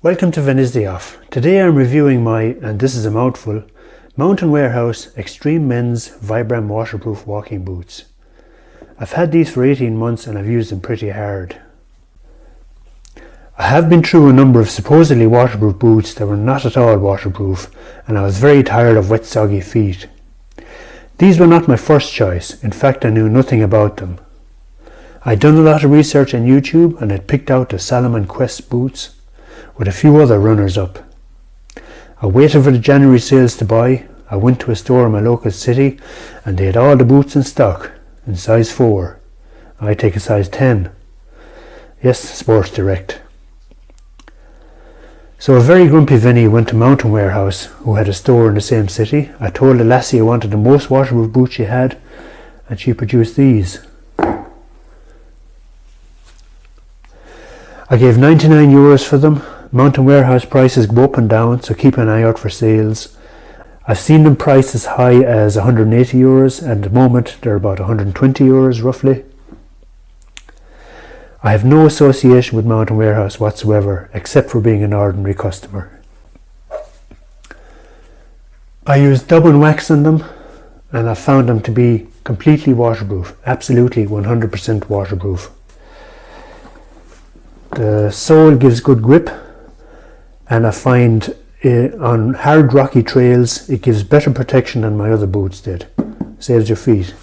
Welcome to Venezia Off. Today I'm reviewing my, and this is a mouthful, Mountain Warehouse Extreme Men's Vibram Waterproof Walking Boots. I've had these for 18 months and I've used them pretty hard. I have been through a number of supposedly waterproof boots that were not at all waterproof, and I was very tired of wet, soggy feet. These were not my first choice. In fact, I knew nothing about them. I'd done a lot of research on YouTube and had picked out the Salomon Quest boots with a few other runners up. I waited for the January sales to buy. I went to a store in my local city and they had all the boots in stock in size 4. I take a size 10. Yes, Sports Direct. So a very grumpy Vinny went to Mountain Warehouse, who had a store in the same city. I told the lassie I wanted the most waterproof boots she had, and she produced these. I gave €99 for them. Mountain Warehouse prices go up and down, so keep an eye out for sales. I've seen them priced as high as €180, and at the moment they're about €120 roughly. I have no association with Mountain Warehouse whatsoever, except for being an ordinary customer. I used Dublin Wax on them, and I found them to be completely waterproof, absolutely 100% waterproof. The sole gives good grip, and I find on hard rocky trails it gives better protection than my other boots did. Saves your feet.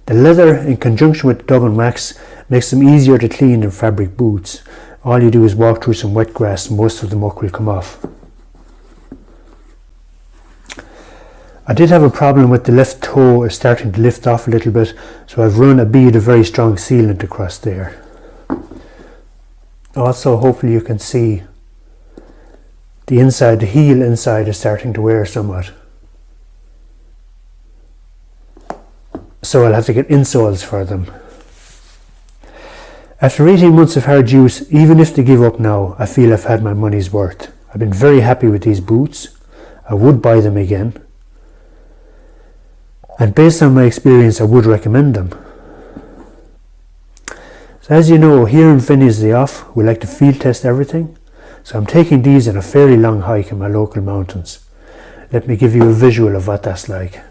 The leather in conjunction with Dublin Wax makes them easier to clean than fabric boots. All you do is walk through some wet grass and most of the muck will come off. I did have a problem with the left toe starting to lift off a little bit, so I've run a bead of very strong sealant across there. Also, hopefully you can see the inside, the heel inside is starting to wear somewhat. So I'll have to get insoles for them. After 18 months of hard use, even if they give up now, I feel I've had my money's worth. I've been very happy with these boots. I would buy them again. And based on my experience, I would recommend them. So as you know, here in Venezia Off, we like to field test everything. So I'm taking these on a fairly long hike in my local mountains. Let me give you a visual of what that's like.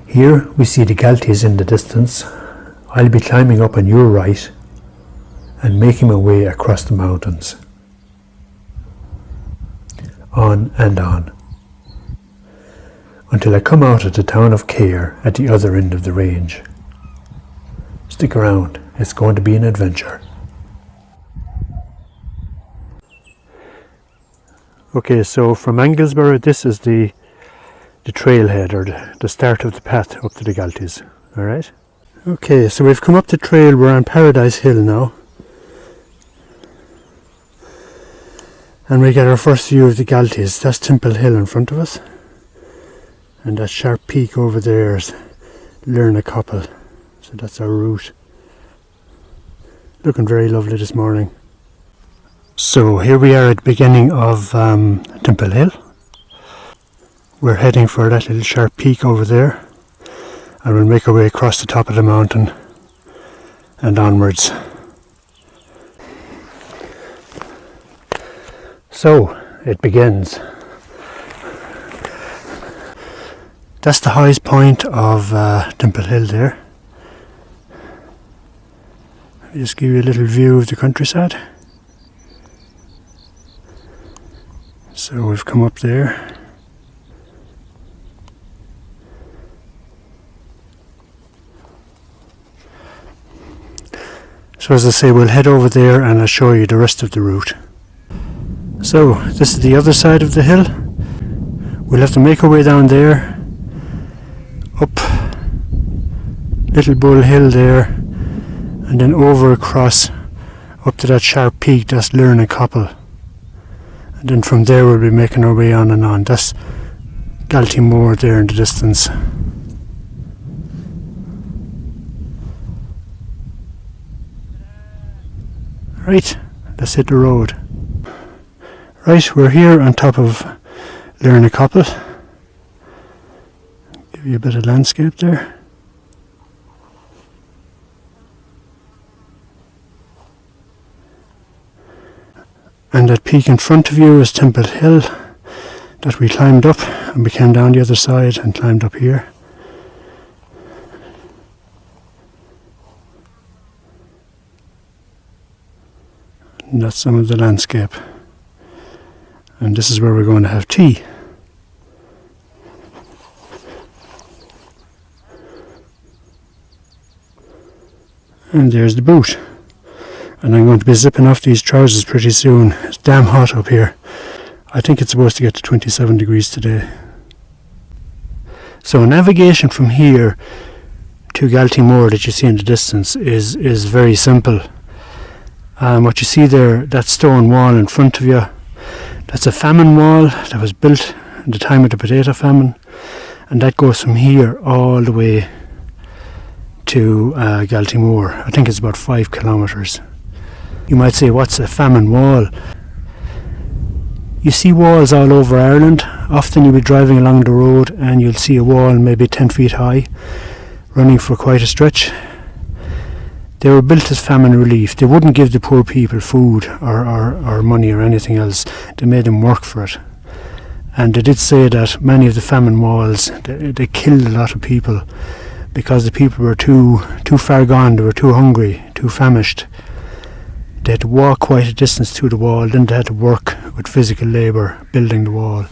Here we see the Galties in the distance. I'll be climbing up on your right and making my way across the mountains. On and on. Until I come out at the town of Cahir at the other end of the range. Stick around, it's going to be an adventure. Okay, so from Anglesborough, this is the trailhead, or the start of the path up to the Galties. Alright? Okay, so we've come up the trail, we're on Paradise Hill now. And we get our first view of the Galties. That's Temple Hill in front of us. And that sharp peak over there is Lurnacoppel. So that's our route. Looking very lovely this morning. So here we are at the beginning of Temple Hill. We're heading for that little sharp peak over there. And we'll make our way across the top of the mountain and onwards. So it begins. That's the highest point of Temple Hill there. I'll just give you a little view of the countryside. So we've come up there. So as I say, we'll head over there and I'll show you the rest of the route. So this is the other side of the hill. We'll have to make our way down there, up Little Bull Hill there, and then over across up to that sharp peak. That's Lurnacoppel, and then from there we'll be making our way on and on. That's Galtymore there in the distance. Right, let's hit the road. Right, we're here on top of Lurnacoppel. Give you a bit of landscape there. And that peak in front of you is Temple Hill that we climbed up, and we came down the other side and climbed up here. And that's some of the landscape. And this is where we're going to have tea. And there's the boot. And I'm going to be zipping off these trousers pretty soon. It's damn hot up here. I think it's supposed to get to 27 degrees today. So navigation from here to Galtymore that you see in the distance is very simple. What you see there, that stone wall in front of you, that's a famine wall that was built in the time of the potato famine, and that goes from here all the way to Galtymore. I think it's about 5 kilometres. You might say, what's a famine wall? You see walls all over Ireland. Often you'll be driving along the road and you'll see a wall maybe 10 feet high, running for quite a stretch. They were built as famine relief. They wouldn't give the poor people food or money or anything else. They made them work for it. And they did say that many of the famine walls, they killed a lot of people because the people were too far gone, they were too hungry, too famished. They had to walk quite a distance to the wall, then they had to work with physical labour building the wall,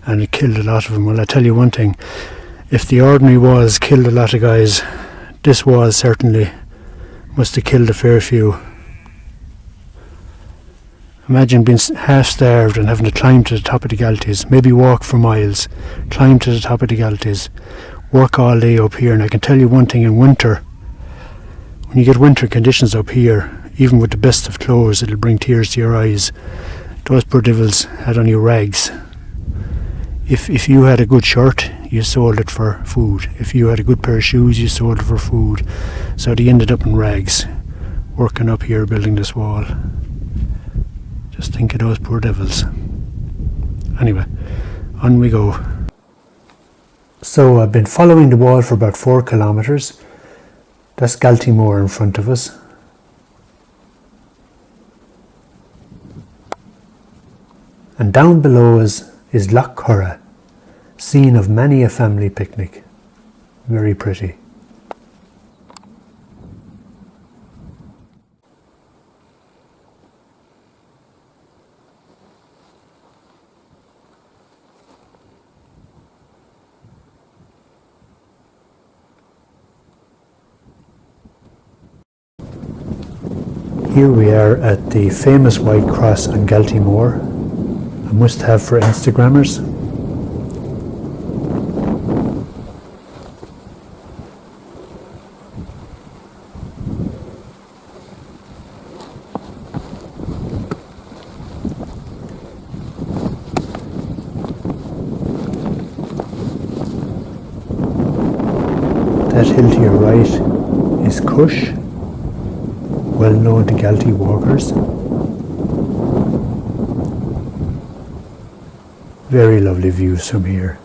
and it killed a lot of them. Well, I tell you one thing, if the ordinary walls killed a lot of guys, this wall certainly must have killed a fair few. Imagine being half starved and having to climb to the top of the Galties, maybe walk for miles, climb to the top of the Galties, work all day up here. And I can tell you one thing, in winter, when you get winter conditions up here, even with the best of clothes, it'll bring tears to your eyes. Those poor devils had only rags. If you had a good shirt, you sold it for food. If you had a good pair of shoes, you sold it for food. So they ended up in rags, working up here building this wall. Just think of those poor devils. Anyway, on we go. So I've been following the wall for about 4 kilometres. That's Galtymore in front of us. And down below us is Lough Corrib, scene of many a family picnic. Very pretty. Here we are at the famous White Cross on Galtymore. A must-have for Instagrammers. That hill to your right is Cush, well known to Galtee walkers. Very lovely views from here.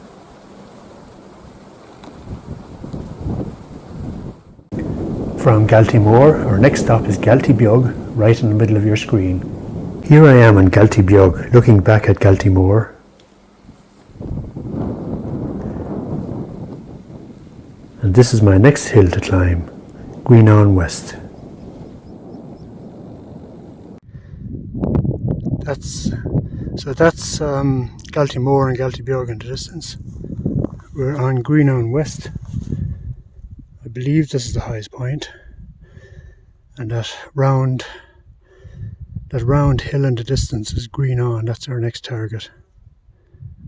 From Galtymore, our next stop is Galtybog, right in the middle of your screen. Here I am on Galtybog, looking back at Galtymore. And this is my next hill to climb, Greenaun West. That's Galtymore and Galtybog in the distance. We're on Greenaun West. I believe this is the highest point. And that round hill in the distance is Greenaun. That's our next target.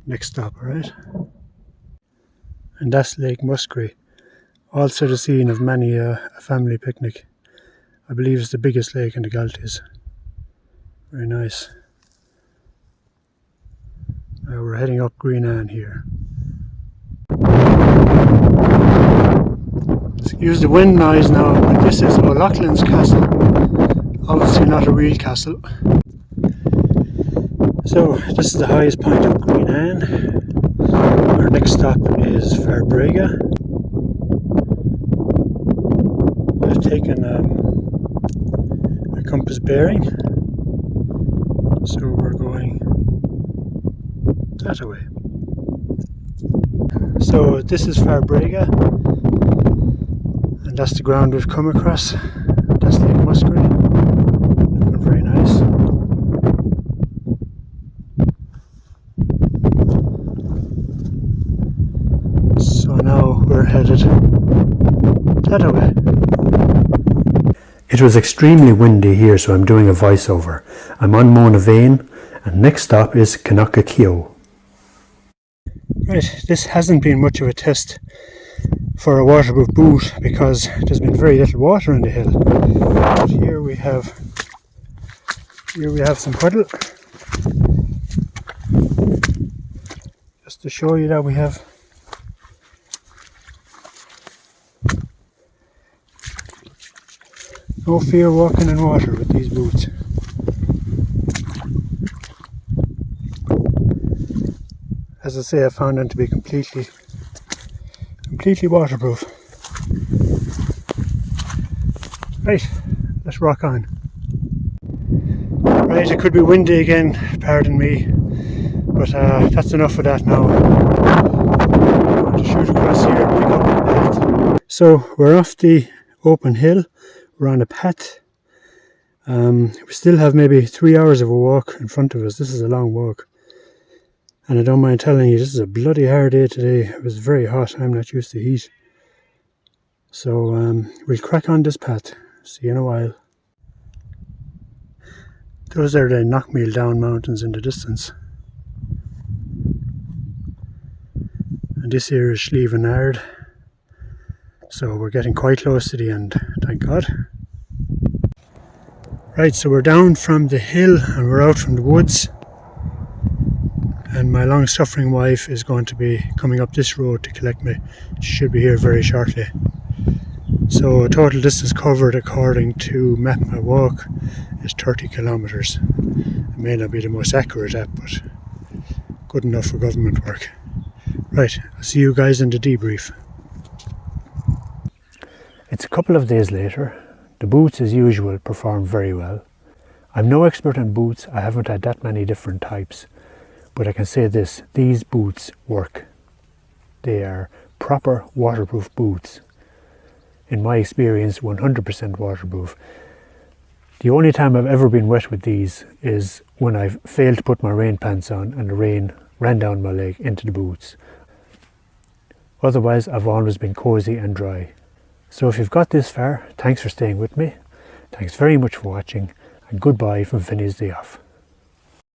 Next stop, alright? And that's Lake Muskerry. Also the scene of many a family picnic. I believe it's the biggest lake in the Galties. Very nice. Now we're heading up Greenaun here. Excuse the wind noise now, but this is O'Loughlin's castle. Obviously not a real castle. So this is the highest point of Greenaun. Our next stop is Farbrega. I've taken a compass bearing. So we're going that way. So this is Farbrega, and that's the ground we've come across. That's Lake Muskerry, looking very nice. So now we're headed that way. It was extremely windy here, so I'm doing a voiceover. I'm on Mona Vane, and next stop is Kanaka-Kyo. Right, this hasn't been much of a test for a waterproof boot because there's been very little water in the hill. But here we have some puddle. Just to show you that we have no fear walking in water with these boots. As I say, I found them to be completely waterproof. Right, let's rock on. Right, it could be windy again, pardon me, but that's enough of that now. I'm going to shoot across here and pick up the path. So we're off the open hill, we're on a path. We still have maybe 3 hours of a walk in front of us. This is a long walk. And I don't mind telling you, this is a bloody hard day today. It was very hot. I'm not used to heat. So we'll crack on this path. See you in a while. Those are the Knockmeal Down mountains in the distance. And this here is Slieve-Nard. So we're getting quite close to the end, thank God. Right, so we're down from the hill and we're out from the woods. And my long-suffering wife is going to be coming up this road to collect me. She should be here very shortly. So total distance covered according to Map My Walk is 30 kilometres. It may not be the most accurate app, but good enough for government work. Right, I'll see you guys in the debrief. It's a couple of days later. The boots, as usual, perform very well. I'm no expert in boots. I haven't had that many different types. But I can say this, these boots work. They are proper waterproof boots. In my experience, 100% waterproof. The only time I've ever been wet with these is when I've failed to put my rain pants on and the rain ran down my leg into the boots. Otherwise, I've always been cozy and dry. So if you've got this far, thanks for staying with me. Thanks very much for watching, and goodbye from Finney's Day Off.